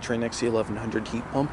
Trane XE1100 heat pump.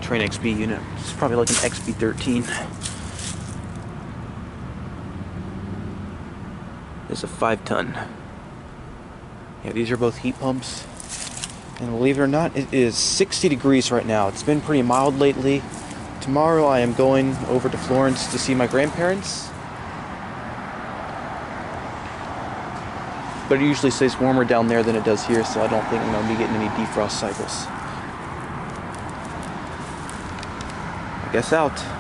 Trane XB unit. It's probably like an XB13. It's a 5-ton. Yeah, these are both heat pumps. And believe it or not, it is 60 degrees right now. It's been pretty mild lately. Tomorrow I am going over to Florence to see my grandparents. But it usually stays warmer down there than it does here, so I don't think I'm going to be getting any defrost cycles. I guess out.